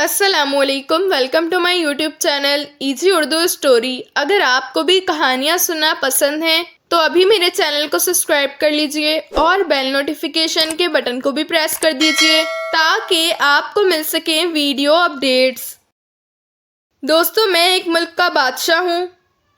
السلام علیکم، welcome to my YouTube channel easy Urdu story. اگر آپ کو بھی کہانیاں سننا پسند ہیں تو ابھی میرے چینل کو سبسکرائب کر لیجئے اور بیل نوٹیفیکیشن کے بٹن کو بھی پریس کر دیجئے تاکہ آپ کو مل سکیں ویڈیو اپڈیٹس۔ دوستو، میں ایک ملک کا بادشاہ ہوں،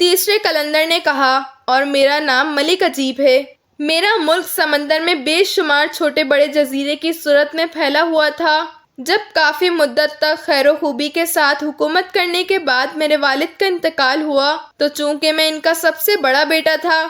تیسرے قلندر نے کہا، اور میرا نام ملک عجیب ہے۔ میرا ملک سمندر میں بے شمار چھوٹے بڑے جزیرے کی صورت میں پھیلا ہوا تھا۔ جب کافی مدت تک خیر و خوبی کے ساتھ حکومت کرنے کے بعد میرے والد کا انتقال ہوا تو چونکہ میں ان کا سب سے بڑا بیٹا تھا،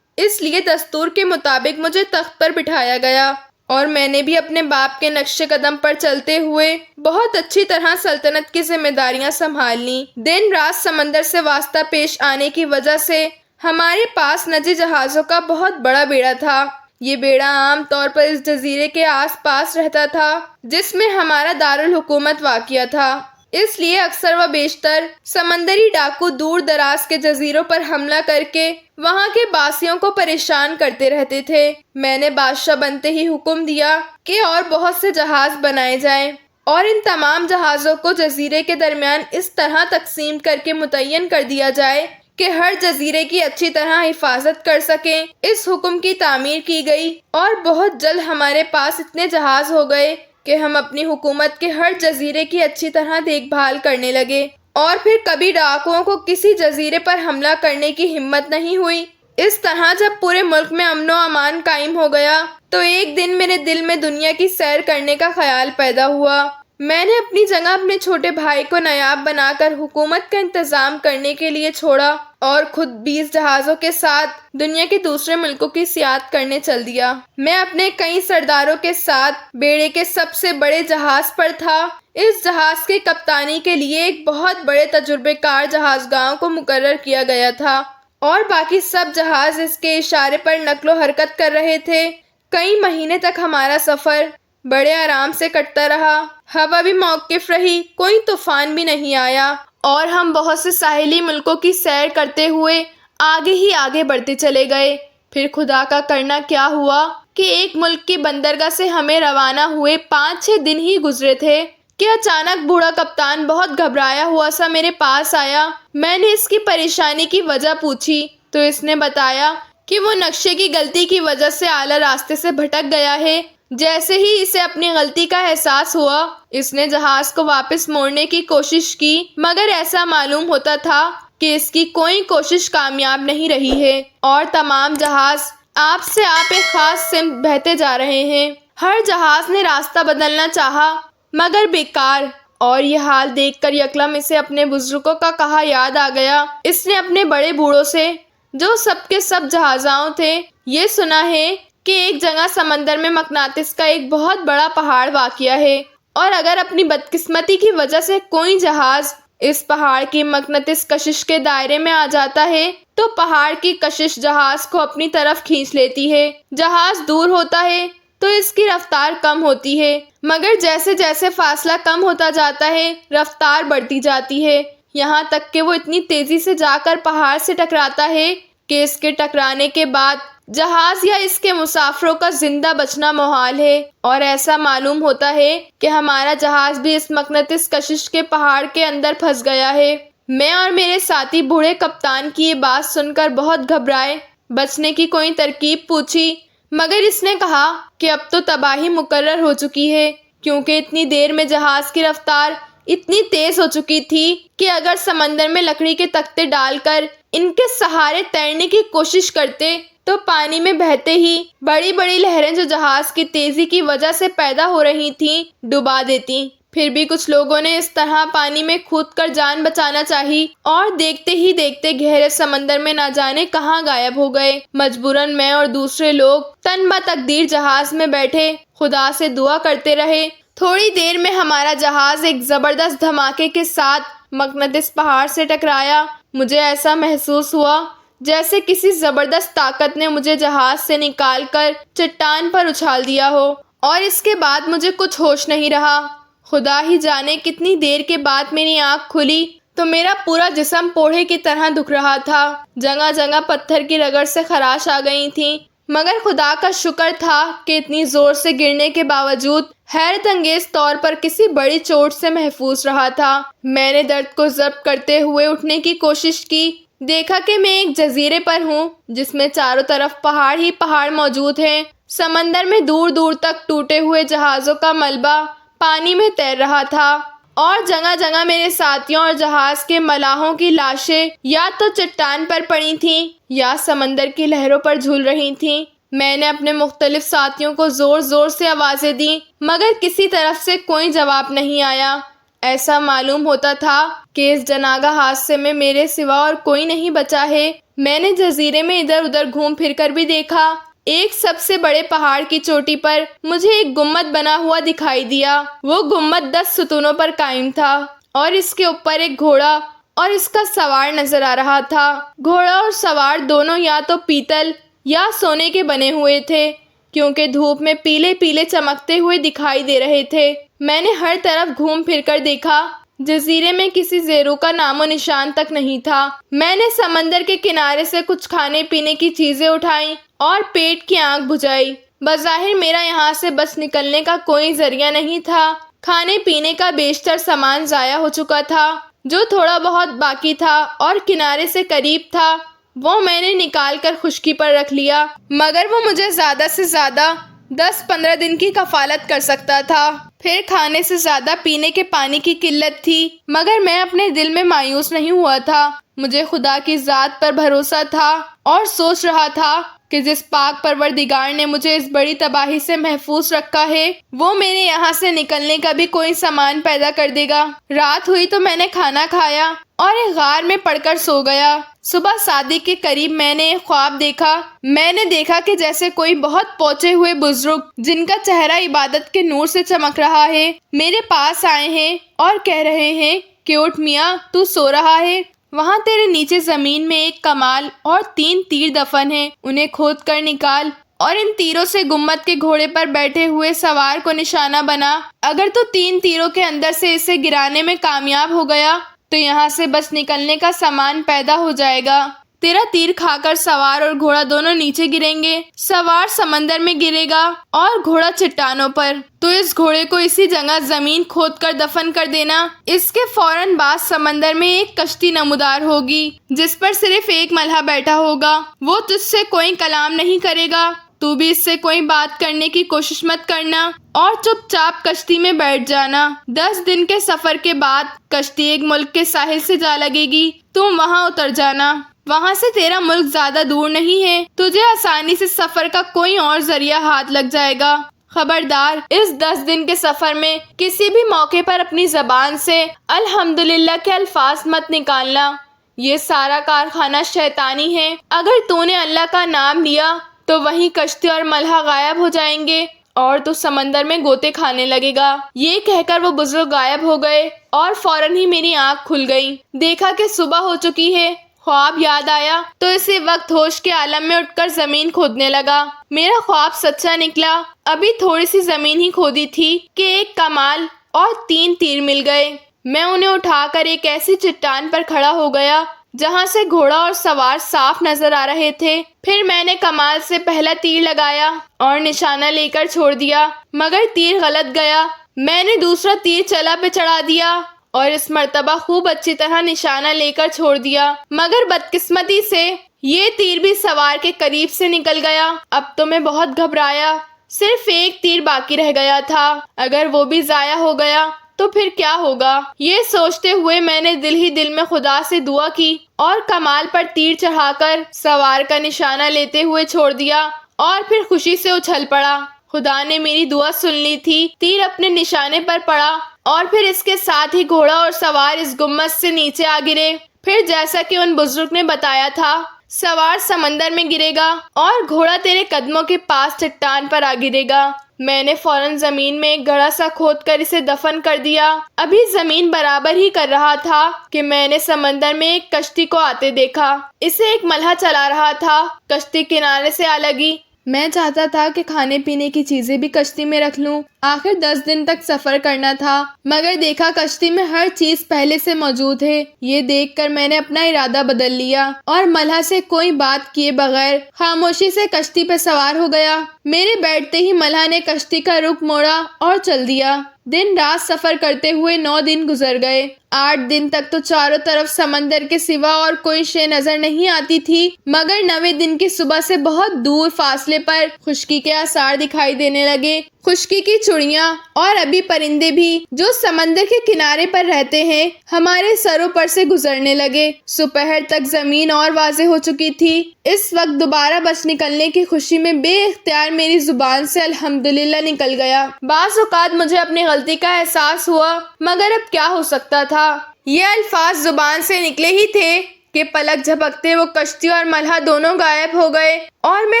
اس لیے دستور کے مطابق مجھے تخت پر بٹھایا گیا اور میں نے بھی اپنے باپ کے نقش قدم پر چلتے ہوئے بہت اچھی طرح سلطنت کی ذمہ داریاں سنبھال لیں۔ دن رات سمندر سے واسطہ پیش آنے کی وجہ سے ہمارے پاس نجی جہازوں کا بہت بڑا بیڑا تھا۔ یہ بیڑا عام طور پر اس جزیرے کے آس پاس رہتا تھا جس میں ہمارا دارالحکومت واقع تھا، اس لیے اکثر و بیشتر سمندری ڈاکو دور دراز کے جزیروں پر حملہ کر کے وہاں کے باسیوں کو پریشان کرتے رہتے تھے۔ میں نے بادشاہ بنتے ہی حکم دیا کہ اور بہت سے جہاز بنائے جائیں اور ان تمام جہازوں کو جزیرے کے درمیان اس طرح تقسیم کر کے متعین کر دیا جائے کہ ہر جزیرے کی اچھی طرح حفاظت کر سکیں۔ اس حکم کی تعمیر کی گئی اور بہت جلد ہمارے پاس اتنے جہاز ہو گئے کہ ہم اپنی حکومت کے ہر جزیرے کی اچھی طرح دیکھ بھال کرنے لگے اور پھر کبھی ڈاکوؤں کو کسی جزیرے پر حملہ کرنے کی ہمت نہیں ہوئی۔ اس طرح جب پورے ملک میں امن و امان قائم ہو گیا تو ایک دن میرے دل میں دنیا کی سیر کرنے کا خیال پیدا ہوا۔ میں نے اپنی جگہ اپنے چھوٹے بھائی کو نائب بنا کر حکومت کا انتظام کرنے کے لیے چھوڑا اور خود 20 جہازوں کے ساتھ دنیا کے دوسرے ملکوں کی سیاحت کرنے چل دیا۔ میں اپنے کئی سرداروں کے ساتھ بیڑے کے سب سے بڑے جہاز پر تھا۔ اس جہاز کی کپتانی کے لیے ایک بہت بڑے تجربے کار جہاز گاؤں کو مقرر کیا گیا تھا اور باقی سب جہاز اس کے اشارے پر نقل و حرکت کر رہے تھے۔ کئی مہینے تک ہمارا سفر بڑے آرام سے کٹتا رہا، ہوا بھی موقف رہی، کوئی طوفان بھی نہیں آیا اور ہم بہت سے ساحلی ملکوں کی سیر کرتے ہوئے آگے ہی آگے بڑھتے چلے گئے۔ پھر خدا کا کرنا کیا ہوا کہ ایک ملک کی بندرگاہ سے ہمیں روانہ ہوئے 5-6 دن ہی گزرے تھے کہ اچانک بوڑھا کپتان بہت گھبرایا ہوا سا میرے پاس آیا۔ میں نے اس کی پریشانی کی وجہ پوچھی تو اس نے بتایا کہ وہ نقشے کی غلطی کی وجہ سے اعلیٰ راستے سے بھٹک گیا ہے۔ جیسے ہی اسے اپنی غلطی کا احساس ہوا، اس نے جہاز کو واپس موڑنے کی کوشش کی، مگر ایسا معلوم ہوتا تھا کہ اس کی کوئی کوشش کامیاب نہیں رہی ہے اور تمام جہاز آپ سے آپ ایک خاص سمت بہتے جا رہے ہیں۔ ہر جہاز نے راستہ بدلنا چاہا مگر بیکار، اور یہ حال دیکھ کر یکدم اسے اپنے بزرگوں کا کہا یاد آ گیا۔ اس نے اپنے بڑے بوڑھوں سے، جو سب کے سب جہازاؤں تھے، یہ سنا ہے کہ ایک جگہ سمندر میں مقناطیس کا ایک بہت بڑا پہاڑ واقع ہے اور اگر اپنی بدقسمتی کی وجہ سے کوئی جہاز اس پہاڑ کی مقناطیس کشش کے دائرے میں آ جاتا ہے تو پہاڑ کی کشش جہاز کو اپنی طرف کھینچ لیتی ہے۔ جہاز دور ہوتا ہے تو اس کی رفتار کم ہوتی ہے، مگر جیسے جیسے فاصلہ کم ہوتا جاتا ہے رفتار بڑھتی جاتی ہے، یہاں تک کہ وہ اتنی تیزی سے جا کر پہاڑ سے ٹکراتا ہے کہ اس کے ٹکرانے کے بعد جہاز یا اس کے مسافروں کا زندہ بچنا محال ہے، اور ایسا معلوم ہوتا ہے کہ ہمارا جہاز بھی اس مقناطیس کشش کے پہاڑ کے اندر پھنس گیا ہے۔ میں اور میرے ساتھی بوڑھے کپتان کی یہ بات سن کر بہت گھبرائے، بچنے کی کوئی ترکیب پوچھی، مگر اس نے کہا کہ اب تو تباہی مقرر ہو چکی ہے، کیونکہ اتنی دیر میں جہاز کی رفتار اتنی تیز ہو چکی تھی کہ اگر سمندر میں لکڑی کے تختے ڈال کر ان کے سہارے تیرنے کی کوشش کرتے تو پانی میں بہتے ہی بڑی بڑی لہریں جو جہاز کی تیزی کی وجہ سے پیدا ہو رہی تھیں ڈبا دیتی۔ پھر بھی کچھ لوگوں نے اس طرح پانی میں کود کر جان بچانا چاہی اور دیکھتے ہی دیکھتے گہرے سمندر میں نہ جانے کہاں غائب ہو گئے۔ مجبوراً میں اور دوسرے لوگ تن بہ تقدیر جہاز میں بیٹھے خدا سے دعا کرتے رہے۔ تھوڑی دیر میں ہمارا جہاز ایک زبردست دھماکے کے ساتھ مقناطیس پہاڑ سے ٹکرایا۔ مجھے ایسا محسوس ہوا جیسے کسی زبردست طاقت نے مجھے جہاز سے نکال کر چٹان پر اچھال دیا ہو، اور اس کے بعد مجھے کچھ ہوش نہیں رہا۔ خدا ہی جانے کتنی دیر کے بعد میری آنکھ کھلی تو میرا پورا جسم پوڑھے کی طرح دکھ رہا تھا، جگہ جگہ پتھر کی رگڑ سے خراش آ گئی تھی، مگر خدا کا شکر تھا کہ اتنی زور سے گرنے کے باوجود حیرت انگیز طور پر کسی بڑی چوٹ سے محفوظ رہا تھا۔ میں نے درد کو ضبط کرتے ہوئے اٹھنے کی کوشش کی۔ دیکھا کہ میں ایک جزیرے پر ہوں جس میں چاروں طرف پہاڑ ہی پہاڑ موجود ہیں۔ سمندر میں دور دور تک ٹوٹے ہوئے جہازوں کا ملبہ پانی میں تیر رہا تھا اور جگہ جگہ میرے ساتھیوں اور جہاز کے ملاحوں کی لاشیں یا تو چٹان پر پڑی تھیں یا سمندر کی لہروں پر جھول رہی تھیں۔ میں نے اپنے مختلف ساتھیوں کو زور زور سے آوازیں دیں مگر کسی طرف سے کوئی جواب نہیں آیا۔ ایسا معلوم ہوتا تھا کہ اس جناگا حادثے میں میرے سوا اور کوئی نہیں بچا ہے۔ میں نے جزیرے میں ادھر ادھر گھوم پھر کر بھی دیکھا۔ ایک سب سے بڑے پہاڑ کی چوٹی پر مجھے ایک گنبد بنا ہوا دکھائی دیا۔ وہ گنبد 10 ستونوں پر قائم تھا اور اس کے اوپر ایک گھوڑا اور اس کا سوار نظر آ رہا تھا۔ گھوڑا اور سوار دونوں یا تو پیتل یا سونے کے بنے ہوئے تھے کیونکہ دھوپ میں پیلے پیلے چمکتے ہوئے دکھائی دے رہے تھے۔ میں نے ہر طرف گھوم پھر کر دیکھا، جزیرے میں کسی زیرو کا نام و نشان تک نہیں تھا۔ میں نے سمندر کے کنارے سے کچھ کھانے پینے کی چیزیں اٹھائیں اور پیٹ کی آنکھ بجھائی۔ بظاہر میرا یہاں سے بس نکلنے کا کوئی ذریعہ نہیں تھا۔ کھانے پینے کا بیشتر سامان ضائع ہو چکا تھا۔ جو تھوڑا بہت باقی تھا اور کنارے سے قریب تھا وہ میں نے نکال کر خشکی پر رکھ لیا، مگر وہ مجھے زیادہ سے زیادہ 10-15 دن کی کفالت کر سکتا تھا۔ پھر کھانے سے زیادہ پینے کے پانی کی قلت تھی، مگر میں اپنے دل میں مایوس نہیں ہوا تھا۔ مجھے خدا کی ذات پر بھروسہ تھا اور سوچ رہا تھا کہ جس پاک پروردگار نے مجھے اس بڑی تباہی سے محفوظ رکھا ہے وہ میرے یہاں سے نکلنے کا بھی کوئی سامان پیدا کر دے گا۔ رات ہوئی تو میں نے کھانا کھایا اور ایک غار میں پڑ کر سو گیا۔ صبح صادق کے قریب میں نے ایک خواب دیکھا۔ میں نے دیکھا کہ جیسے کوئی بہت پہنچے ہوئے بزرگ جن کا چہرہ عبادت کے نور سے چمک رہا ہے میرے پاس آئے ہیں اور کہہ رہے ہیں کہ اٹھ میاں، تو سو رہا ہے، وہاں تیرے نیچے زمین میں ایک کمال اور 3 تیر دفن ہیں، انہیں کھود کر نکال اور ان تیروں سے گنبد کے گھوڑے پر بیٹھے ہوئے سوار کو نشانہ بنا۔ اگر تو 3 تیروں کے اندر سے اسے گرانے میں کامیاب ہو گیا تو یہاں سے بس نکلنے کا سامان پیدا ہو جائے گا۔ تیرا تیر کھا کر سوار اور گھوڑا دونوں نیچے گریں گے، سوار سمندر میں گرے گا اور گھوڑا چٹانوں پر۔ تو اس گھوڑے کو اسی جگہ زمین کھود کر دفن کر دینا۔ اس کے فوراً بعد سمندر میں ایک کشتی نمودار ہوگی جس پر صرف ایک ملہا بیٹھا ہوگا، وہ تجھ سے کوئی کلام نہیں کرے گا، تو بھی اس سے کوئی بات کرنے کی کوشش مت کرنا اور چپ چاپ کشتی میں بیٹھ جانا۔ 10 دن کے سفر کے بعد کشتی ایک ملک کے ساحل سے جا لگے گی، تم وہاں اتر جانا۔ وہاں سے تیرا ملک زیادہ دور نہیں ہے، تجھے آسانی سے سفر کا کوئی اور ذریعہ ہاتھ لگ جائے گا۔ خبردار، اس 10 دن کے سفر میں کسی بھی موقع پر اپنی زبان سے الحمدللہ کے الفاظ مت نکالنا، یہ سارا کارخانہ شیطانی ہے۔ اگر تو نے اللہ کا نام لیا تو وہیں کشتی اور ملہا غائب ہو جائیں گے اور تو سمندر میں گوتے کھانے لگے گا۔ یہ کہہ کر وہ بزرگ غائب ہو گئے اور فوراً ہی میری آنکھ کھل گئی۔ دیکھا کہ صبح ہو چکی ہے۔ خواب یاد آیا تو اسی وقت ہوش کے عالم میں اٹھ کر زمین کھودنے لگا۔ میرا خواب سچا نکلا۔ ابھی تھوڑی سی زمین ہی کھودی تھی کہ ایک کمال اور 3 تیر مل گئے۔ میں انہیں اٹھا کر ایک ایسی چٹان پر کھڑا ہو گیا جہاں سے گھوڑا اور سوار صاف نظر آ رہے تھے۔ پھر میں نے کمال سے پہلا تیر لگایا اور نشانہ لے کر چھوڑ دیا، مگر تیر غلط گیا۔ میں نے دوسرا تیر چلا پہ چڑھا دیا اور اس مرتبہ خوب اچھی طرح نشانہ لے کر چھوڑ دیا، مگر بدقسمتی سے یہ تیر بھی سوار کے قریب سے نکل گیا۔ اب تو میں بہت گھبرایا، صرف ایک تیر باقی رہ گیا تھا، اگر وہ بھی ضائع ہو گیا تو پھر کیا ہوگا؟ یہ سوچتے ہوئے میں نے دل ہی دل میں خدا سے دعا کی اور کمال پر تیر چڑھا کر سوار کا نشانہ لیتے ہوئے چھوڑ دیا اور پھر خوشی سے اچھل پڑا۔ خدا نے میری دعا سن لی تھی۔ تیر اپنے نشانے پر پڑا اور پھر اس کے ساتھ ہی گھوڑا اور سوار اس گنبد سے نیچے آ گرے۔ پھر جیسا کہ ان بزرگ نے بتایا تھا، سوار سمندر میں گرے گا اور گھوڑا تیرے قدموں کے پاس چٹان پر آ گرے گا۔ میں نے فوراً زمین میں ایک گڑھا سا کھود کر اسے دفن کر دیا۔ ابھی زمین برابر ہی کر رہا تھا کہ میں نے سمندر میں ایک کشتی کو آتے دیکھا۔ اسے ایک ملہا چلا رہا تھا۔ کشتی کنارے سے آ لگی۔ میں چاہتا تھا کہ کھانے پینے کی چیزیں بھی کشتی میں رکھ لوں۔ آخر 10 دن تک سفر کرنا تھا، مگر دیکھا کشتی میں ہر چیز پہلے سے موجود ہے۔ یہ دیکھ کر میں نے اپنا ارادہ بدل لیا اور ملحہ سے کوئی بات کیے بغیر خاموشی سے کشتی پہ سوار ہو گیا۔ میرے بیٹھتے ہی ملحہ نے کشتی کا رخ موڑا اور چل دیا۔ دن رات سفر کرتے ہوئے 9 دن گزر گئے۔ 8 دن تک تو چاروں طرف سمندر کے سوا اور کوئی شے نظر نہیں آتی تھی، مگر 9ویں دن کی صبح سے بہت دور فاصلے پر خشکی کے آثار دکھائی دینے لگے۔ خشکی کی چڑیاں اور ابھی پرندے بھی جو سمندر کے کنارے پر رہتے ہیں ہمارے سروں پر سے گزرنے لگے۔ دوپہر تک زمین اور واضح ہو چکی تھی۔ اس وقت دوبارہ بچ نکلنے کی خوشی میں بے اختیار میری زبان سے الحمدللہ نکل گیا۔ بعض اوقات مجھے اپنی غلطی کا احساس ہوا، مگر اب کیا ہو سکتا تھا؟ یہ الفاظ زبان سے نکلے ہی تھے کہ پلک جھپکتے وہ کشتی اور ملحہ دونوں غائب ہو گئے اور میں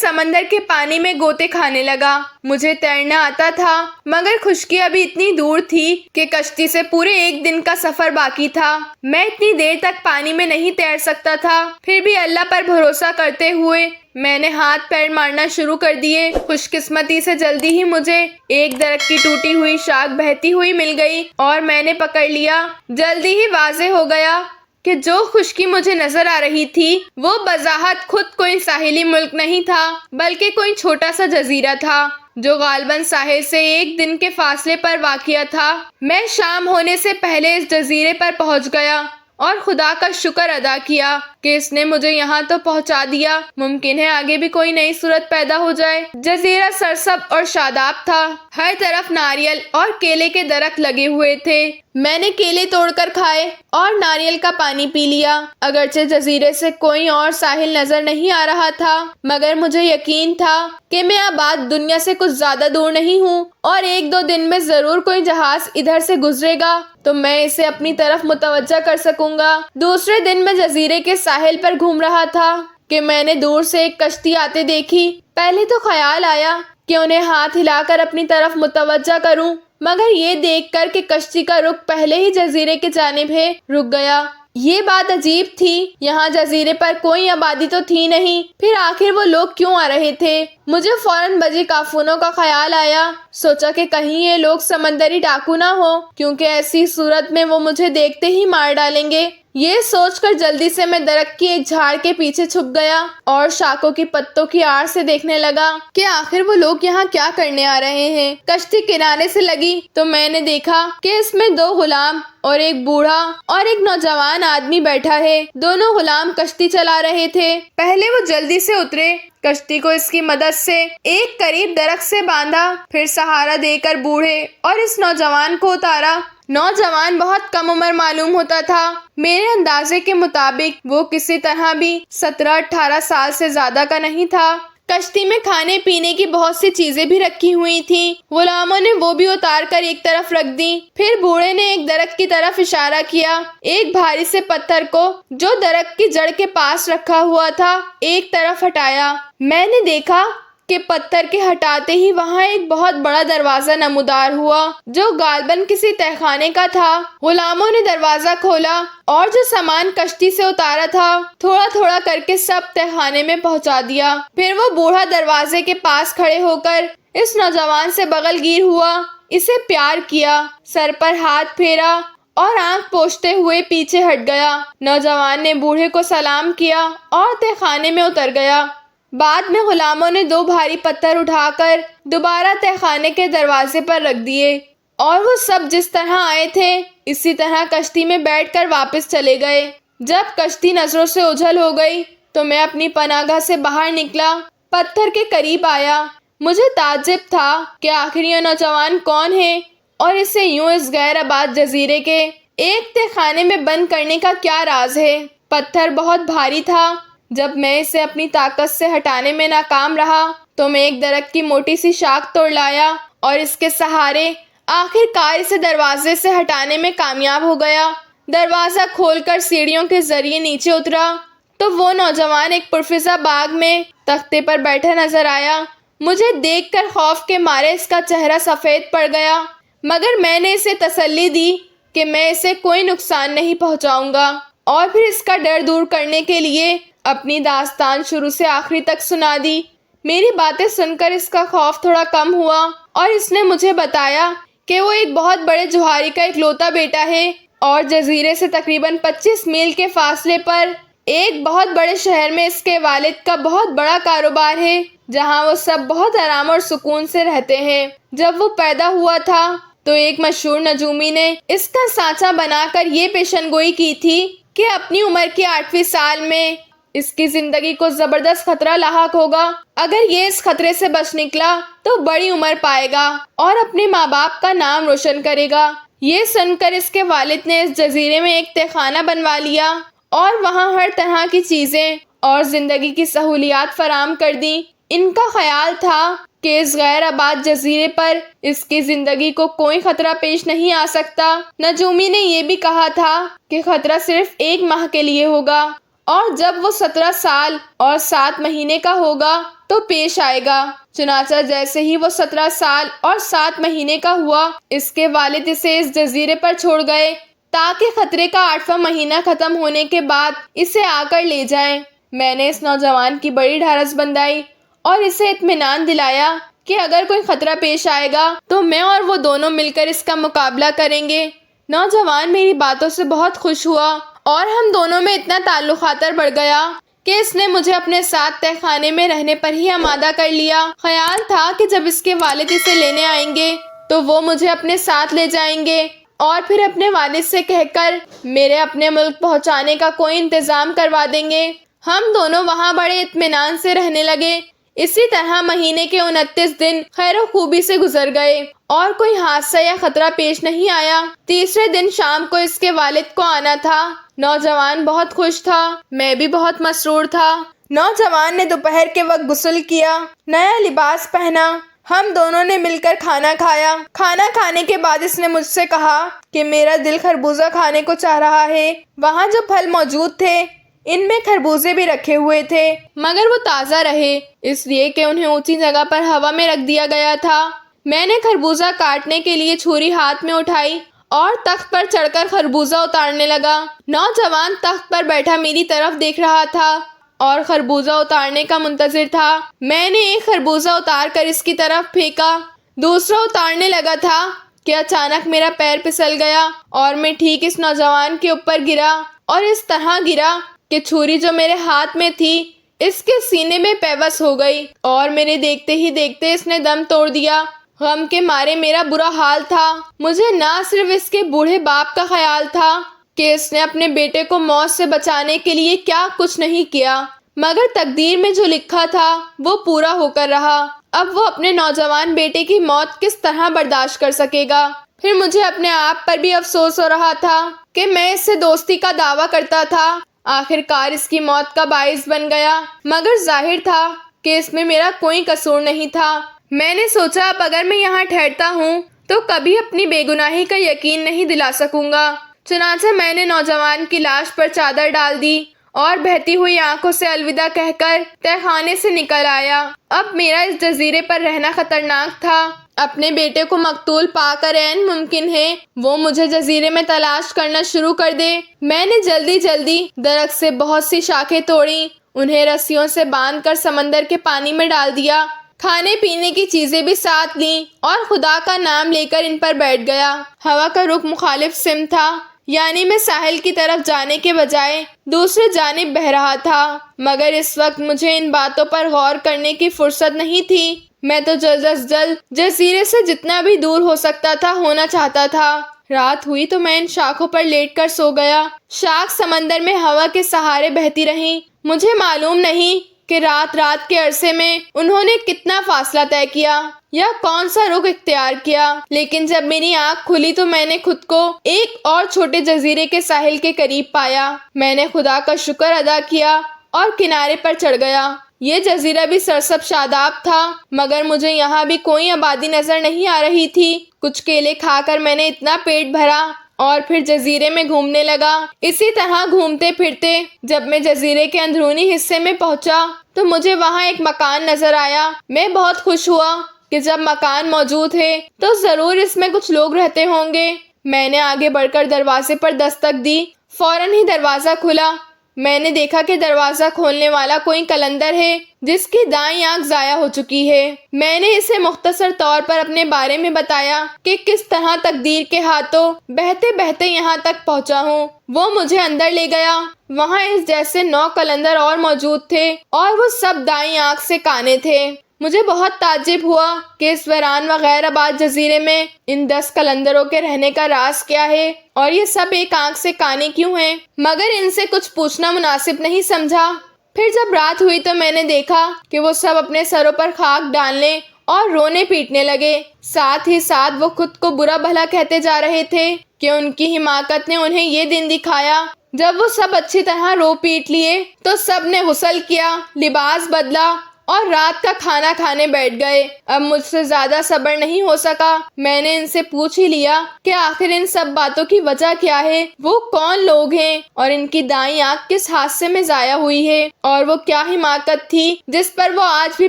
سمندر کے پانی میں غوطے کھانے لگا۔ مجھے تیرنا آتا تھا، مگر خشکی ابھی اتنی دور تھی کہ کشتی سے پورے 1 دن کا سفر باقی تھا۔ میں اتنی دیر تک پانی میں نہیں تیر سکتا تھا، پھر بھی اللہ پر بھروسہ کرتے ہوئے میں نے ہاتھ پیر مارنا شروع کر دیے۔ خوش قسمتی سے جلدی ہی مجھے ایک درخت کی ٹوٹی ہوئی شاخ بہتی ہوئی مل گئی اور میں نے پکڑ لیا۔ جلدی ہی واضح ہو گیا کہ جو خشکی مجھے نظر آ رہی تھی وہ بذات خود کوئی ساحلی ملک نہیں تھا، بلکہ کوئی چھوٹا سا جزیرہ تھا جو غالباً ساحل سے 1 دن کے فاصلے پر واقع تھا۔ میں شام ہونے سے پہلے اس جزیرے پر پہنچ گیا اور خدا کا شکر ادا کیا کہ اس نے مجھے یہاں تو پہنچا دیا۔ ممکن ہے آگے بھی کوئی نئی صورت پیدا ہو جائے۔ جزیرہ سرسبز اور شاداب تھا، ہر طرف ناریل اور کیلے کے درخت لگے ہوئے تھے۔ میں نے کیلے توڑ کر کھائے اور ناریل کا پانی پی لیا۔ اگرچہ جزیرے سے کوئی اور ساحل نظر نہیں آ رہا تھا، مگر مجھے یقین تھا کہ میں آباد دنیا سے کچھ زیادہ دور نہیں ہوں اور 1-2 دن میں ضرور کوئی جہاز ادھر سے گزرے گا تو میں اسے اپنی طرف متوجہ کر سکوں گا۔ دوسرے دن میں جزیرے کے ساحل پر گھوم رہا تھا کہ میں نے دور سے ایک کشتی آتے دیکھی۔ پہلے تو خیال آیا کہ انہیں ہاتھ ہلا کر اپنی طرف متوجہ کروں، مگر یہ دیکھ کر کہ کشتی کا رخ پہلے ہی جزیرے کی جانب ہے، رک گیا۔ یہ بات عجیب تھی، یہاں جزیرے پر کوئی آبادی تو تھی نہیں، پھر آخر وہ لوگ کیوں آ رہے تھے؟ مجھے فوراً بجی کافونوں کا خیال آیا۔ سوچا کہ کہیں یہ لوگ سمندری ڈاکو نہ ہو، کیونکہ ایسی صورت میں وہ مجھے دیکھتے ہی مار ڈالیں گے۔ یہ سوچ کر جلدی سے میں درخت کی ایک جھاڑ کے پیچھے چھپ گیا اور شاخوں کی پتوں کی آڑ سے دیکھنے لگا کہ آخر وہ لوگ یہاں کیا کرنے آ رہے ہیں۔ کشتی کنارے سے لگی تو میں نے دیکھا کہ اس میں 2 غلام اور ایک بوڑھا اور ایک نوجوان آدمی بیٹھا ہے۔ دونوں غلام کشتی چلا رہے تھے۔ پہلے وہ جلدی سے اترے، کشتی کو اس کی مدد سے ایک قریب درخت سے باندھا، پھر سہارا دے کر بوڑھے اور اس نوجوان کو اتارا۔ نوجوان بہت کم عمر معلوم ہوتا تھا، میرے اندازے کے مطابق وہ کسی طرح بھی 17-18 سال سے زیادہ کا نہیں تھا۔ کشتی میں کھانے پینے کی بہت سی چیزیں بھی رکھی ہوئی تھیں، غلاموں نے وہ بھی اتار کر ایک طرف رکھ دی۔ پھر بوڑھے نے ایک درخت کی طرف اشارہ کیا، ایک بھاری سے پتھر کو جو درخت کی جڑ کے پاس رکھا ہوا تھا ایک طرف ہٹایا۔ میں نے دیکھا کہ پتھر کے ہٹاتے ہی وہاں ایک بہت بڑا دروازہ نمودار ہوا جو غالباً کسی تہخانے کا تھا۔ غلاموں نے دروازہ کھولا اور جو سامان کشتی سے اتارا تھا تھوڑا تھوڑا کر کے سب تہخانے میں پہنچا دیا۔ پھر وہ بوڑھا دروازے کے پاس کھڑے ہو کر اس نوجوان سے بغل گیر ہوا، اسے پیار کیا، سر پر ہاتھ پھیرا اور آنکھ پوچھتے ہوئے پیچھے ہٹ گیا۔ نوجوان نے بوڑھے کو سلام کیا اور تہخانے میں اتر گیا۔ بعد میں غلاموں نے 2 بھاری پتھر اٹھا کر دوبارہ تہخانے کے دروازے پر رکھ دیے اور وہ سب جس طرح آئے تھے اسی طرح کشتی میں بیٹھ کر واپس چلے گئے۔ جب کشتی نظروں سے اوجھل ہو گئی تو میں اپنی پناہ گاہ سے باہر نکلا، پتھر کے قریب آیا۔ مجھے تعجب تھا کہ آخر یہ نوجوان کون ہے اور اسے یوں اس غیر آباد جزیرے کے ایک تہخانے میں بند کرنے کا کیا راز ہے۔ پتھر بہت بھاری تھا۔ جب میں اسے اپنی طاقت سے ہٹانے میں ناکام رہا تو میں ایک درخت کی موٹی سی شاخ توڑ لایا اور اس کے سہارے آخر کار اسے دروازے سے ہٹانے میں کامیاب ہو گیا۔ دروازہ کھول کر سیڑھیوں کے ذریعے نیچے اترا تو وہ نوجوان ایک پرفضا باغ میں تختے پر بیٹھا نظر آیا۔ مجھے دیکھ کر خوف کے مارے اس کا چہرہ سفید پڑ گیا، مگر میں نے اسے تسلی دی کہ میں اسے کوئی نقصان نہیں پہنچاؤں گا اور پھر اس کا ڈر دور کرنے کے لیے اپنی داستان شروع سے آخری تک سنا دی۔ میری باتیں سن کر اس کا خوف تھوڑا کم ہوا اور اس نے مجھے بتایا کہ وہ ایک بہت بڑے جوہاری کا اکلوتا بیٹا ہے اور جزیرے سے تقریباً 25 میل کے فاصلے پر ایک بہت بڑے شہر میں اس کے والد کا بہت بڑا کاروبار ہے، جہاں وہ سب بہت آرام اور سکون سے رہتے ہیں۔ جب وہ پیدا ہوا تھا تو ایک مشہور نجومی نے اس کا سانچہ بنا کر یہ پیشن گوئی کی تھی کہ اپنی عمر کے 8ویں سال میں اس کی زندگی کو زبردست خطرہ لاحق ہوگا۔ اگر یہ اس خطرے سے بچ نکلا تو بڑی عمر پائے گا اور اپنے ماں باپ کا نام روشن کرے گا۔ یہ سن کر اس کے والد نے اس جزیرے میں ایک تہخانہ بنوا لیا اور وہاں ہر طرح کی چیزیں اور زندگی کی سہولیات فراہم کر دی۔ ان کا خیال تھا کہ اس غیر آباد جزیرے پر اس کی زندگی کو کوئی خطرہ پیش نہیں آ سکتا۔ نجومی نے یہ بھی کہا تھا کہ خطرہ صرف 1 ماہ کے لیے ہوگا اور جب وہ 17 سال اور 7 مہینے کا ہوگا تو پیش آئے گا۔ چنانچہ جیسے ہی وہ 17 سال اور 7 مہینے کا ہوا، اس کے والد اسے اس جزیرے پر چھوڑ گئے تاکہ خطرے کا 8واں مہینہ ختم ہونے کے بعد اسے آ کر لے جائیں۔ میں نے اس نوجوان کی بڑی ڈھارس بندھائی اور اسے اطمینان دلایا کہ اگر کوئی خطرہ پیش آئے گا تو میں اور وہ دونوں مل کر اس کا مقابلہ کریں گے۔ نوجوان میری باتوں سے بہت خوش ہوا اور ہم دونوں میں اتنا تعلق خاطر بڑھ گیا کہ اس نے مجھے اپنے ساتھ تہ خانے میں رہنے پر ہی آمادہ کر لیا۔ خیال تھا کہ جب اس کے والد اسے لینے آئیں گے تو وہ مجھے اپنے ساتھ لے جائیں گے اور پھر اپنے والد سے کہہ کر میرے اپنے ملک پہنچانے کا کوئی انتظام کروا دیں گے۔ ہم دونوں وہاں بڑے اطمینان سے رہنے لگے۔ اسی طرح مہینے کے 29 دن خیر و خوبی سے گزر گئے اور کوئی حادثہ یا خطرہ پیش نہیں آیا۔ تیسرے دن شام کو اس کے والد کو آنا تھا۔ نوجوان بہت خوش تھا، میں بھی بہت مسرور تھا۔ نوجوان نے دوپہر کے وقت غسل کیا، نیا لباس پہنا، ہم دونوں نے مل کر کھانا کھایا۔ کھانا کھانے کے بعد اس نے مجھ سے کہا کہ میرا دل خربوزہ کھانے کو چاہ رہا ہے۔ وہاں جو پھل موجود تھے ان میں خربوزے بھی رکھے ہوئے تھے، مگر وہ تازہ رہے اس لیے کہ انہیں اونچی جگہ پر ہوا میں رکھ دیا گیا تھا۔ میں نے خربوزہ کاٹنے کے لیے چھری ہاتھ میں اٹھائی اور تخت پر چڑھ کر خربوزہ اتارنے لگا۔ نوجوان تخت پر بیٹھا میری طرف دیکھ رہا تھا اور خربوزہ اتارنے کا منتظر تھا۔ میں نے ایک خربوزہ اتار کر اس کی طرف پھینکا، دوسرا اتارنے لگا تھا کہ اچانک میرا پیر پھسل گیا اور میں ٹھیک اس نوجوان کے اوپر گرا اور اس طرح گرا کہ چھری جو میرے ہاتھ میں تھی اس کے سینے میں پیوست ہو گئی اور میرے دیکھتے ہی دیکھتے اس نے دم توڑ دیا۔ غم کے مارے میرا برا حال تھا۔ مجھے نہ صرف اس کے بوڑھے باپ کا خیال تھا کہ اس نے اپنے بیٹے کو موت سے بچانے کے لیے کیا کچھ نہیں کیا، مگر تقدیر میں جو لکھا تھا وہ پورا ہو کر رہا۔ اب وہ اپنے نوجوان بیٹے کی موت کس طرح برداشت کر سکے گا؟ پھر مجھے اپنے آپ پر بھی افسوس ہو رہا تھا کہ میں اس سے دوستی کا دعویٰ کرتا تھا۔ آخر کار اس کی موت کا باعث بن گیا، مگر ظاہر تھا کہ اس میں میرا کوئی قصور نہیں تھا۔ میں نے سوچا اب اگر میں یہاں ٹھہرتا ہوں تو کبھی اپنی بے گناہی کا یقین نہیں دلا سکوں گا۔ چنانچہ میں نے نوجوان کی لاش پر چادر ڈال دی اور بہتی ہوئی آنکھوں سے الوداع کہہ کر تہ خانے سے نکل آیا۔ اب میرا اس جزیرے پر رہنا خطرناک تھا۔ اپنے بیٹے کو مقتول پا کر عین ممکن ہے وہ مجھے جزیرے میں تلاش کرنا شروع کر دے۔ میں نے جلدی درخت سے بہت سی شاخیں توڑی، انہیں رسیوں سے باندھ کر سمندر کے پانی میں ڈال دیا، کھانے پینے کی چیزیں بھی ساتھ لیں اور خدا کا نام لے کر ان پر بیٹھ گیا۔ ہوا کا رخ مخالف سمت تھا، یعنی میں ساحل کی طرف جانے کے بجائے دوسری جانب بہہ رہا تھا، مگر اس وقت مجھے ان باتوں پر غور کرنے کی فرصت نہیں تھی۔ میں تو جلد از جلد جزیرے سے جتنا بھی دور ہو سکتا تھا ہونا چاہتا تھا۔ رات ہوئی تو میں ان شاخوں پر لیٹ کر سو گیا۔ شاخ سمندر میں ہوا کے سہارے بہتی رہیں۔ مجھے معلوم نہیں کہ رات کے عرصے میں انہوں نے کتنا فاصلہ طے کیا یا کون سا رخ اختیار کیا، لیکن جب میری آنکھ کھلی تو میں نے خود کو ایک اور چھوٹے جزیرے کے ساحل کے قریب پایا۔ میں نے خدا کا شکر ادا کیا اور کنارے پر چڑھ گیا۔ یہ جزیرہ بھی سرسب شاداب تھا، مگر مجھے یہاں بھی کوئی آبادی نظر نہیں آ رہی تھی۔ کچھ کیلے کھا کر میں نے اتنا پیٹ بھرا اور پھر جزیرے میں گھومنے لگا۔ اسی طرح گھومتے پھرتے جب میں جزیرے کے اندرونی حصے میں پہنچا تو مجھے وہاں ایک مکان نظر آیا۔ میں بہت خوش ہوا کہ جب مکان موجود ہے تو ضرور اس میں کچھ لوگ رہتے ہوں گے۔ میں نے آگے بڑھ کر دروازے پر دستک دی، فوراً ہی دروازہ کھلا۔ میں نے دیکھا کہ دروازہ کھولنے والا کوئی قلندر ہے جس کی دائیں آنکھ ضائع ہو چکی ہے۔ میں نے اسے مختصر طور پر اپنے بارے میں بتایا کہ کس طرح تقدیر کے ہاتھوں بہتے بہتے یہاں تک پہنچا ہوں۔ وہ مجھے اندر لے گیا۔ وہاں اس جیسے 9 قلندر اور موجود تھے اور وہ سب دائیں آنکھ سے کانے تھے۔ مجھے بہت تعجب ہوا کہ اس ویران و غیر آباد جزیرے میں ان 10 قلندروں کے رہنے کا راز کیا ہے اور یہ سب ایک آنکھ سے کانے کیوں ہیں، مگر ان سے کچھ پوچھنا مناسب نہیں سمجھا۔ پھر جب رات ہوئی تو میں نے دیکھا کہ وہ سب اپنے سروں پر خاک ڈالنے اور رونے پیٹنے لگے۔ ساتھ ہی ساتھ وہ خود کو برا بھلا کہتے جا رہے تھے کہ ان کی حماقت نے انہیں یہ دن دکھایا۔ جب وہ سب اچھی طرح رو پیٹ لیے تو سب نے غسل کیا، لباس بدلا اور رات کا کھانا کھانے بیٹھ گئے۔ اب مجھ سے زیادہ صبر نہیں ہو سکا۔ میں نے ان سے پوچھ ہی لیا کہ آخر ان سب باتوں کی وجہ کیا ہے، وہ کون لوگ ہیں اور ان کی دائیں آنکھ کس حادثے میں ضائع ہوئی ہے، اور وہ کیا حماقت تھی جس پر وہ آج بھی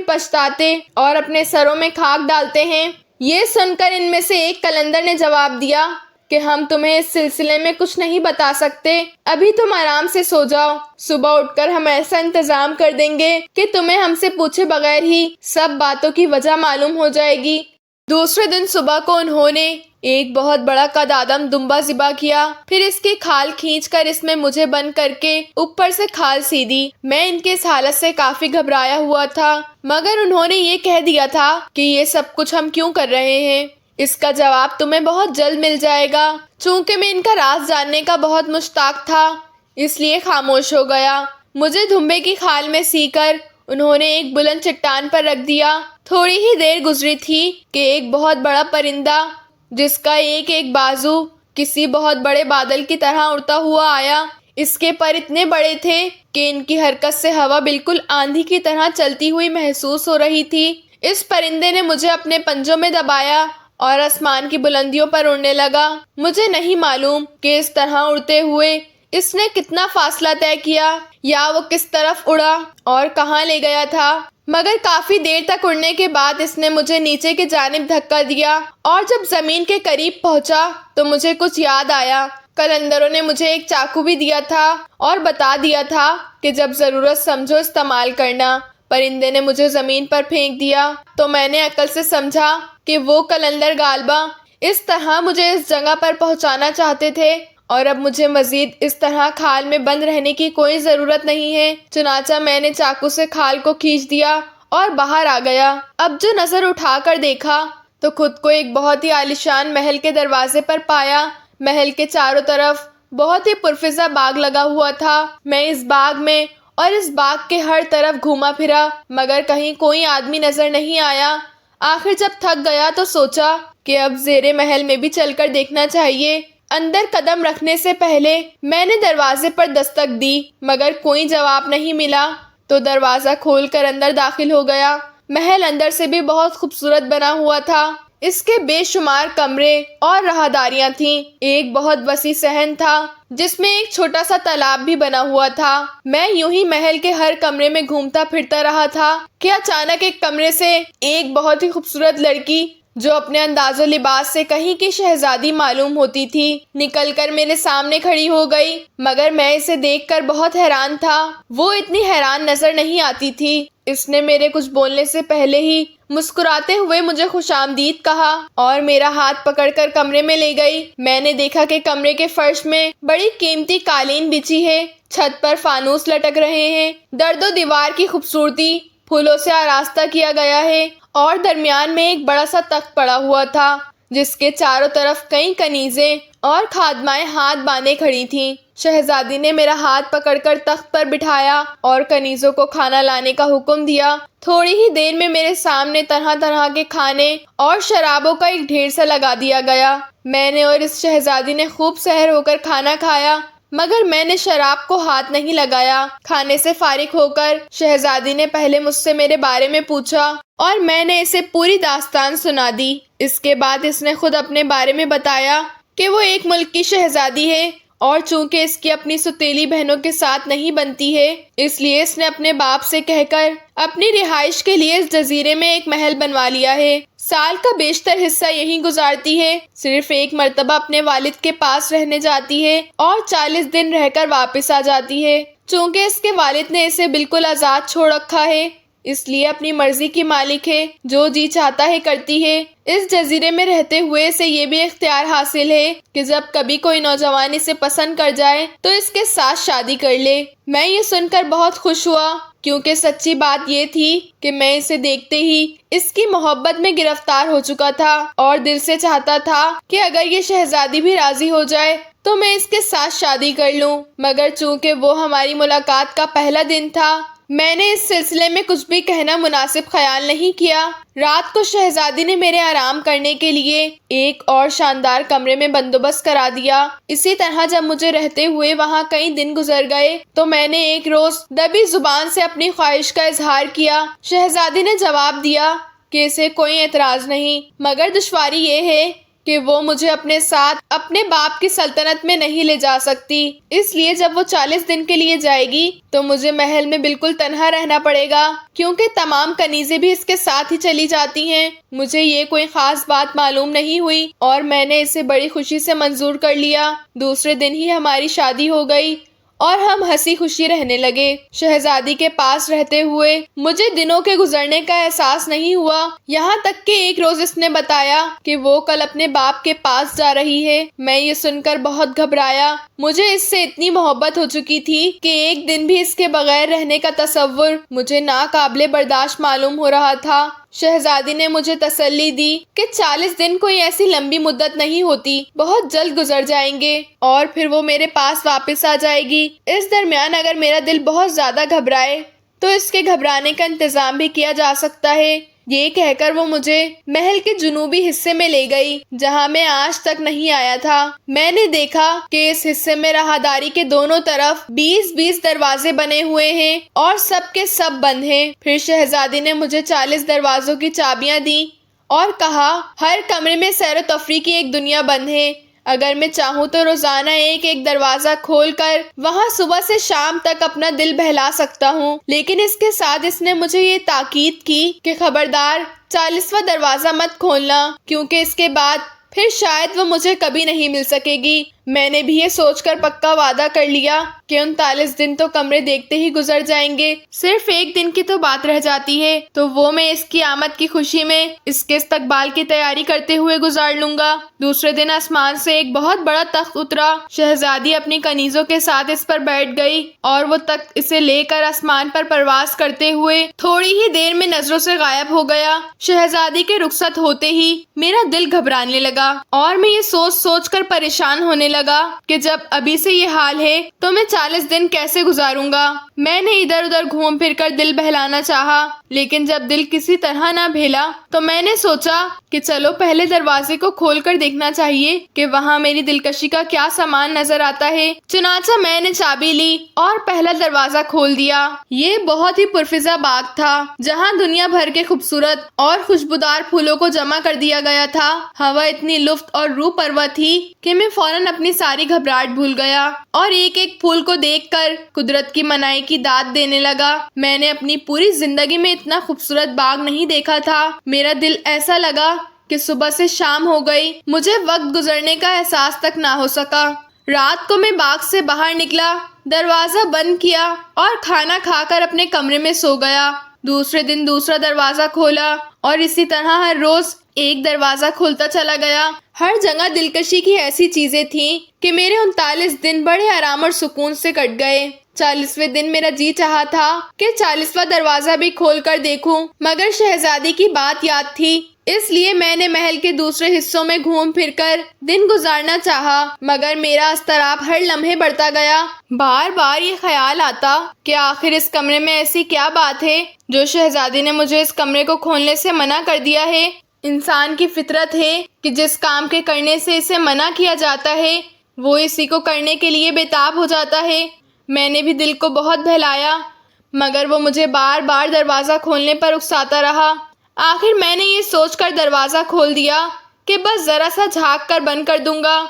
پچھتاتے اور اپنے سروں میں خاک ڈالتے ہیں۔ یہ سن کر ان میں سے ایک قلندر نے جواب دیا کہ ہم تمہیں اس سلسلے میں کچھ نہیں بتا سکتے، ابھی تم آرام سے سو جاؤ، صبح اٹھ کر ہم ایسا انتظام کر دیں گے کہ تمہیں ہم سے پوچھے بغیر ہی سب باتوں کی وجہ معلوم ہو جائے گی۔ دوسرے دن صبح کو انہوں نے ایک بہت بڑا قد آدم دمبا ذبح کیا، پھر اس کی کھال کھینچ کر اس میں مجھے بند کر کے اوپر سے کھال سی دی۔ میں ان کی اس حالت سے کافی گھبرایا ہوا تھا، مگر انہوں نے یہ کہہ دیا تھا کہ یہ سب کچھ ہم کیوں کر رہے ہیں، اس کا جواب تمہیں بہت جلد مل جائے گا۔ چونکہ میں ان کا راز جاننے کا بہت مشتاق تھا اس لیے خاموش ہو گیا۔ مجھے دھمبے کی کھال میں سی کر انہوں نے ایک بلند چٹان پر رکھ دیا۔ تھوڑی ہی دیر گزری تھی کہ ایک بہت بڑا پرندہ جس کا ایک ایک بازو کسی بہت بڑے بادل کی طرح اڑتا ہوا آیا۔ اس کے پر اتنے بڑے تھے کہ ان کی حرکت سے ہوا بالکل آندھی کی طرح چلتی ہوئی محسوس ہو رہی تھی۔ اس پرندے نے مجھے اپنے پنجوں میں دبایا اور آسمان کی بلندیوں پر اڑنے لگا۔ مجھے نہیں معلوم کہ اس طرح اڑتے ہوئے اس نے کتنا فاصلہ طے کیا یا وہ کس طرف اڑا اور کہاں لے گیا تھا، مگر کافی دیر تک اڑنے کے بعد اس نے مجھے نیچے کی جانب دھکا دیا اور جب زمین کے قریب پہنچا تو مجھے کچھ یاد آیا۔ قلندروں نے مجھے ایک چاقو بھی دیا تھا اور بتا دیا تھا کہ جب ضرورت سمجھو استعمال کرنا۔ پرندے نے مجھے زمین پر پھینک دیا تو میں نے عقل سے سمجھا کہ وہ قلندر غالباً اس طرح مجھے اس جگہ پر پہنچانا چاہتے تھے اور اب مجھے مزید اس طرح کھال میں بند رہنے کی کوئی ضرورت نہیں ہے۔ چنانچہ میں نے چاقو سے کھال کو کھینچ دیا اور باہر آ گیا۔ اب جو نظر اٹھا کر دیکھا تو خود کو ایک بہت ہی عالیشان محل کے دروازے پر پایا۔ محل کے چاروں طرف بہت ہی پرفزا باغ لگا ہوا تھا۔ میں اس باغ میں اور اس باغ کے ہر طرف گھوما پھرا مگر کہیں کوئی آدمی نظر نہیں آیا۔ آخر جب تھک گیا تو سوچا کہ اب زیر محل میں بھی چل کر دیکھنا چاہیے۔ اندر قدم رکھنے سے پہلے میں نے دروازے پر دستک دی مگر کوئی جواب نہیں ملا تو دروازہ کھول کر اندر داخل ہو گیا۔ محل اندر سے بھی بہت خوبصورت بنا ہوا تھا۔ اس کے بے شمار کمرے اور راہداریاں تھیں۔ ایک بہت وسیع صحن تھا جس میں ایک چھوٹا سا تالاب بھی بنا ہوا تھا۔ میں یوں ہی محل کے ہر کمرے میں گھومتا پھرتا رہا تھا کہ اچانک ایک کمرے سے ایک بہت ہی خوبصورت لڑکی جو اپنے انداز و لباس سے کہیں کی شہزادی معلوم ہوتی تھی نکل کر میرے سامنے کھڑی ہو گئی، مگر میں اسے دیکھ کر بہت حیران تھا۔ وہ اتنی حیران نظر نہیں آتی تھی۔ اس نے میرے کچھ بولنے سے پہلے ہی مسکراتے ہوئے مجھے خوش آمدید کہا اور میرا ہاتھ پکڑ کر کمرے میں لے گئی۔ میں نے دیکھا کہ کمرے کے فرش میں بڑی قیمتی قالین بچھی ہے، چھت پر فانوس لٹک رہے ہیں، درد و دیوار کی خوبصورتی پھولوں سے آراستہ کیا گیا ہے اور درمیان میں ایک بڑا سا تخت پڑا ہوا تھا جس کے چاروں طرف کئی کنیزیں اور خادمائیں ہاتھ باندھے کھڑی تھیں۔ شہزادی نے میرا ہاتھ پکڑ کر تخت پر بٹھایا اور کنیزوں کو کھانا لانے کا حکم دیا۔ تھوڑی ہی دیر میں میرے سامنے طرح طرح کے کھانے اور شرابوں کا ایک ڈھیر سا لگا دیا گیا۔ میں نے اور اس شہزادی نے خوب سحر ہو کر کھانا کھایا مگر میں نے شراب کو ہاتھ نہیں لگایا۔ کھانے سے فارغ ہو کر شہزادی نے پہلے مجھ سے میرے بارے میں پوچھا اور میں نے اسے پوری داستان سنا دی۔ اس کے بعد اس نے خود اپنے بارے میں بتایا کہ وہ ایک ملک کی شہزادی ہے اور چونکہ اس کی اپنی سوتیلی بہنوں کے ساتھ نہیں بنتی ہے اس لیے اس نے اپنے باپ سے کہہ کر اپنی رہائش کے لیے اس جزیرے میں ایک محل بنوا لیا ہے۔ سال کا بیشتر حصہ یہیں گزارتی ہے، صرف ایک مرتبہ اپنے والد کے پاس رہنے جاتی ہے اور 40 دن رہ کر واپس آ جاتی ہے۔ چونکہ اس کے والد نے اسے بالکل آزاد چھوڑ رکھا ہے، اس لیے اپنی مرضی کی مالک ہے، جو جی چاہتا ہے کرتی ہے۔ اس جزیرے میں رہتے ہوئے اسے یہ بھی اختیار حاصل ہے کہ جب کبھی کوئی نوجوان اسے پسند کر جائے تو اس کے ساتھ شادی کر لے۔ میں یہ سن کر بہت خوش ہوا، کیونکہ سچی بات یہ تھی کہ میں اسے دیکھتے ہی اس کی محبت میں گرفتار ہو چکا تھا اور دل سے چاہتا تھا کہ اگر یہ شہزادی بھی راضی ہو جائے تو میں اس کے ساتھ شادی کر لوں۔ مگر چونکہ وہ ہماری ملاقات کا پہلا دن تھا، میں نے اس سلسلے میں کچھ بھی کہنا مناسب خیال نہیں کیا۔ رات کو شہزادی نے میرے آرام کرنے کے لیے ایک اور شاندار کمرے میں بندوبست کرا دیا۔ اسی طرح جب مجھے رہتے ہوئے وہاں کئی دن گزر گئے تو میں نے ایک روز دبی زبان سے اپنی خواہش کا اظہار کیا۔ شہزادی نے جواب دیا کہ اسے کوئی اعتراض نہیں، مگر دشواری یہ ہے کہ وہ مجھے اپنے ساتھ اپنے باپ کی سلطنت میں نہیں لے جا سکتی، اس لیے جب وہ 40 دن کے لیے جائے گی تو مجھے محل میں بالکل تنہا رہنا پڑے گا، کیونکہ تمام کنیزیں بھی اس کے ساتھ ہی چلی جاتی ہیں۔ مجھے یہ کوئی خاص بات معلوم نہیں ہوئی اور میں نے اسے بڑی خوشی سے منظور کر لیا۔ دوسرے دن ہی ہماری شادی ہو گئی اور ہم ہنسی خوشی رہنے لگے۔ شہزادی کے پاس رہتے ہوئے مجھے دنوں کے گزرنے کا احساس نہیں ہوا، یہاں تک کہ ایک روز اس نے بتایا کہ وہ کل اپنے باپ کے پاس جا رہی ہے۔ میں یہ سن کر بہت گھبرایا، مجھے اس سے اتنی محبت ہو چکی تھی کہ ایک دن بھی اس کے بغیر رہنے کا تصور مجھے ناقابل برداشت معلوم ہو رہا تھا۔ شہزادی نے مجھے تسلی دی کہ 40 دن کوئی ایسی لمبی مدت نہیں ہوتی، بہت جلد گزر جائیں گے اور پھر وہ میرے پاس واپس آ جائے گی۔ اس درمیان اگر میرا دل بہت زیادہ گھبرائے تو اس کے گھبرانے کا انتظام بھی کیا جا سکتا ہے۔ یہ کہہ کر وہ مجھے محل کے جنوبی حصے میں لے گئی، جہاں میں آج تک نہیں آیا تھا۔ میں نے دیکھا کہ اس حصے میں راہداری کے دونوں طرف 20 دروازے بنے ہوئے ہیں اور سب کے سب بند ہیں۔ پھر شہزادی نے مجھے 40 دروازوں کی چابیاں دیں اور کہا ہر کمرے میں سیر و تفریح کی ایک دنیا بند ہے۔ اگر میں چاہوں تو روزانہ ایک ایک دروازہ کھول کر وہاں صبح سے شام تک اپنا دل بہلا سکتا ہوں، لیکن اس کے ساتھ اس نے مجھے یہ تاکید کی کہ خبردار 40واں دروازہ مت کھولنا، کیونکہ اس کے بعد پھر شاید وہ مجھے کبھی نہیں مل سکے گی۔ میں نے بھی یہ سوچ کر پکا وعدہ کر لیا کہ 39 دن تو کمرے دیکھتے ہی گزر جائیں گے، صرف ایک دن کی تو بات رہ جاتی ہے تو وہ میں اس کی آمد کی خوشی میں اس کے استقبال کی تیاری کرتے ہوئے گزار لوں گا۔ دوسرے دن آسمان سے ایک بہت بڑا تخت اترا۔ شہزادی اپنی کنیزوں کے ساتھ اس پر بیٹھ گئی اور وہ تخت اسے لے کر آسمان پر پرواز کرتے ہوئے تھوڑی ہی دیر میں نظروں سے غائب ہو گیا۔ شہزادی کے رخصت ہوتے ہی میرا دل گھبرانے لگا اور میں یہ سوچ سوچ کر پریشان ہونے لگا کہ جب ابھی سے یہ حال ہے تو میں 40 دن کیسے گزاروں گا۔ میں نے ادھر ادھر گھوم پھر کر دل بہلانا چاہا، لیکن جب دل کسی طرح نہ بہلا تو میں نے سوچا کہ چلو پہلے دروازے کو کھول کر دیکھنا چاہیے کہ وہاں میری دلکشی کا کیا سامان نظر آتا ہے۔ چنانچہ میں نے چابی لی اور پہلا دروازہ کھول دیا۔ یہ بہت ہی پرفضا باغ تھا، جہاں دنیا بھر کے خوبصورت اور خوشبودار پھولوں کو جمع کر دیا گیا تھا۔ ہوا اتنی لطف اور روح پروا تھی کہ میں فوراً اپنی ساری گھبراہٹ بھول گیا اور ایک ایک پھول کو دیکھ کر قدرت کی منائی کی داد دینے لگا۔ میں نے اپنی پوری زندگی میں اتنا خوبصورت باغ نہیں دیکھا تھا۔ میرا دل ایسا لگا کہ صبح سے شام ہو گئی، مجھے وقت گزرنے کا احساس تک نہ ہو سکا۔ رات کو میں باغ سے باہر نکلا، دروازہ بند کیا اور کھانا کھا کر اپنے کمرے میں سو گیا۔ دوسرے دن دوسرا دروازہ کھولا اور اسی طرح ہر روز ایک دروازہ کھولتا چلا گیا۔ ہر جگہ دلکشی کی ایسی چیزیں تھیں کہ میرے 39 دن بڑے آرام اور سکون سے کٹ گئے۔ 40ویں دن میرا جی چاہا تھا کہ 40واں دروازہ بھی کھول کر دیکھوں، مگر شہزادی کی بات یاد تھی، اس لیے میں نے محل کے دوسرے حصوں میں گھوم پھر کر دن گزارنا چاہا، مگر میرا اضطراب ہر لمحے بڑھتا گیا۔ بار بار یہ خیال آتا کہ آخر اس کمرے میں ایسی کیا بات ہے جو شہزادی نے مجھے اس کمرے کو کھولنے سے منع کر دیا ہے۔ انسان کی فطرت ہے کہ جس کام کے کرنے سے اسے منع کیا جاتا ہے وہ اسی کو کرنے کے لیے بےتاب ہو جاتا ہے۔ میں نے بھی دل کو بہت بہلایا، مگر وہ مجھے بار بار دروازہ کھولنے پر اکساتا رہا۔ آخر میں نے یہ سوچ کر دروازہ کھول دیا کہ بس ذرا سا جھانک کر بند کر دوں گا۔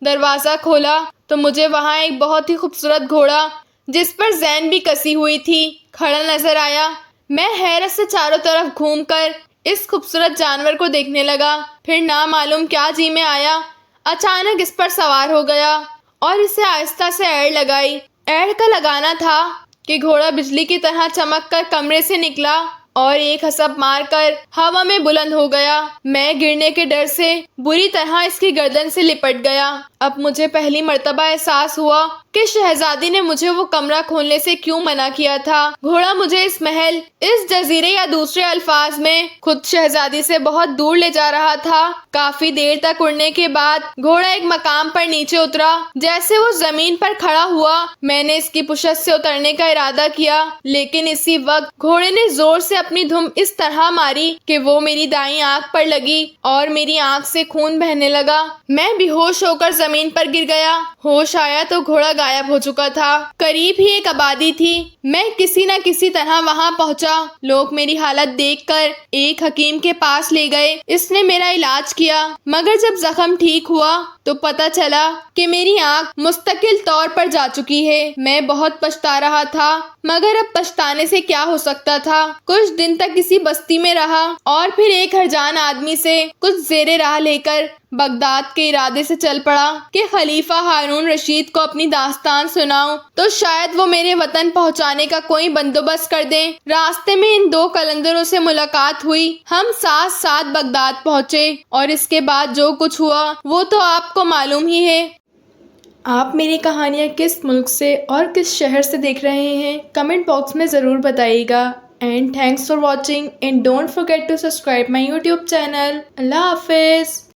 دروازہ کھولا تو مجھے وہاں ایک بہت ہی خوبصورت گھوڑا جس پر زین بھی کسی ہوئی تھی کھڑا نظر آیا۔ میں حیرت سے چاروں طرف گھوم کر اس خوبصورت جانور کو دیکھنے لگا، پھر نامعلوم کیا جی میں آیا، اچانک اس پر سوار ہو گیا اور اسے آہستہ سے ایڑ لگائی۔ ایڈ کا لگانا تھا کہ گھوڑا بجلی کی طرح چمک کر کمرے سے نکلا اور ایک حسب مار کر ہوا میں بلند ہو گیا۔ میں گرنے کے ڈر سے بری طرح اس کی گردن سے لپٹ گیا۔ اب مجھے پہلی مرتبہ احساس ہوا کہ شہزادی نے مجھے وہ کمرہ کھولنے سے کیوں منع کیا تھا۔ گھوڑا مجھے اس محل، اس جزیرے یا دوسرے الفاظ میں خود شہزادی سے بہت دور لے جا رہا تھا۔ کافی دیر تک اڑنے کے بعد گھوڑا ایک مقام پر نیچے اترا۔ جیسے وہ زمین پر کھڑا ہوا میں نے اس کی پشت سے اترنے کا ارادہ کیا، لیکن اسی وقت گھوڑے نے زور سے اپنی دھم اس طرح ماری کہ وہ میری دائیں آنکھ پر لگی اور میری آنکھ سے خون بہنے لگا۔ میں بے ہوش ہو کر زمین پر گر گیا۔ ہوش آیا تو گھوڑا غائب ہو چکا تھا۔ قریب ہی ایک آبادی تھی۔ میں کسی نہ کسی طرح وہاں پہنچا۔ لوگ میری حالت دیکھ کر ایک حکیم کے پاس لے گئے۔ اس نے میرا علاج کیا، مگر جب زخم ٹھیک ہوا تو پتہ چلا کہ میری آنکھ مستقل طور پر جا چکی ہے۔ میں بہت پچھتا رہا تھا، مگر اب پچھتانے سے کیا ہو سکتا تھا۔ کچھ دن تک کسی بستی میں رہا اور پھر ایک ہرجان آدمی سے کچھ زیر راہ لے کر بغداد کے ارادے سے چل پڑا کہ خلیفہ ہارون رشید کو اپنی داستان سناؤں تو شاید وہ میرے وطن پہنچانے کا کوئی بندوبست کر دیں۔ راستے میں ان دو قلندروں سے ملاقات ہوئی۔ ہم ساتھ ساتھ بغداد پہنچے اور اس کے بعد جو کچھ ہوا وہ تو آپ کو معلوم ہی ہے۔ آپ میری کہانیاں کس ملک سے اور کس شہر سے دیکھ رہے ہیں کمنٹ باکس میں ضرور بتائیے گا۔ And thanks for watching and don't forget to subscribe my YouTube channel. اللہ حافظ.